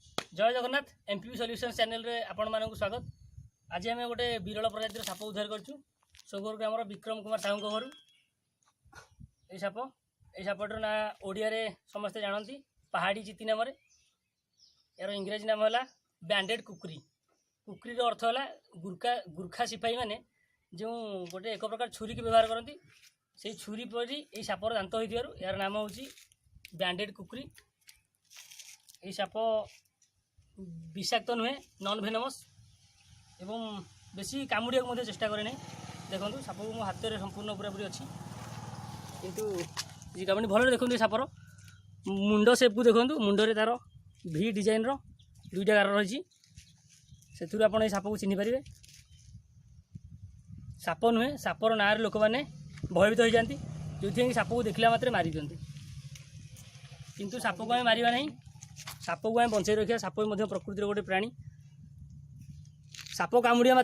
जय Jagannath MPV solution channel रे आपण मानक स्वागत। आज आम गोटे विरल प्रजातिर साप उद्धार करूँ सोगोर ग्रामर विक्रम कुमार साहू घर। ये सापर ना ओडिया रे समस्ते जानती पहाड़ी चिती नाम। यार इंग्रेजी नाम है बैंडेड कुकुरी। कुकुरी अर्थ है गुर्खा सिपाही मैंने जो गोटे एक प्रकार छुरी की व्यवहार करती से छुरी परी ये सापर दांत हो यार नाम हूँ बैंडेड कुकुरी। ये साप विषाक्त नुहे नॉन भेनमस एवं बेसी कामुड़िया चेष्टा करे नहीं। देखो साप को मो हाथ में संपूर्ण पूरा पूरी अच्छी किंतु कामुड़ी भल देखते सापर मुंड सेप को देखो मुंडे तार भी डिजाइन दुईटा गार रही से आप साप को चिन्ह पारे। साप नुहे सापर ना लोक मैंने भयभीत हो जाती जो साप को देखला मात्र मारी दिखती किंतु साप को आम मारिबा नहीं। साप को आम बंचाई रखा। साप प्रकृतिर गोटे प्राणी। साप कामुड़िया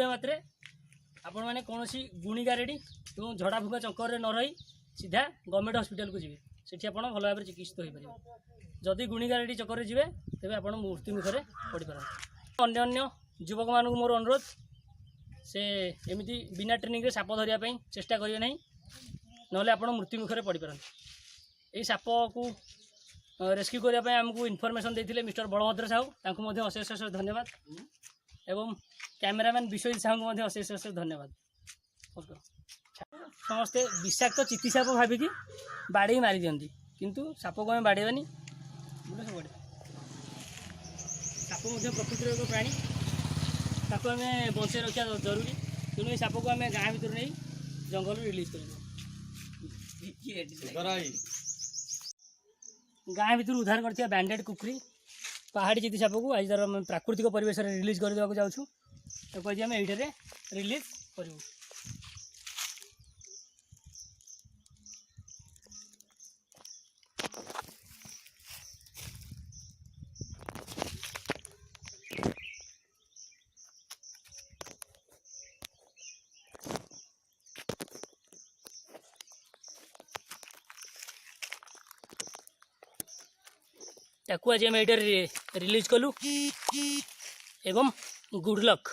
मात्रे आपण मैंने कौन गुणी गारेडी और झड़ा फुका चक्कर न रही सीधा गवर्नमेंट हॉस्पिटल को जी से भल भाव चिकित्सित हो पार। जदि गुणी गारेडी चक्कर जी तेज आप मृत्यु मुखर पड़ पार। अन्य युवक मान मोर अनुरोध से एमती बिना ट्रेनिंग रे साप धरिया चेष्टा करेंगे नहीं ना आप मृत्यु मुखर पड़ पार। यही साप को रेस्क्यू करने आमको इनफॉरमेशन देते मिस्टर बलभद्र साहू अशेष अशेष धन्यवाद एवं कैमेरामैन विश्वजित साहू को अशेष अशेष धन्यवाद। समस्ते विषाक्त चिति साप भाविकी बाड़े मारी दिखती किंतु साप को आम बाड़ेबानी साप प्रकृतिर एक प्राणी ताको आम बंचाई रखा जरूरी। तेणु साप को आम गाँ भर नहीं जंगल रिलीज कर गाँ भर उद्धार कर बैंडेड कुकुरी पहाड़ी चिती साप को आज तार प्राकृतिक परिवेश रिलीज करदेवा जाऊँ आज आम ये रिलीज करूँ। ताकू आज आम ये रिलीज कलु एवं गुड लक।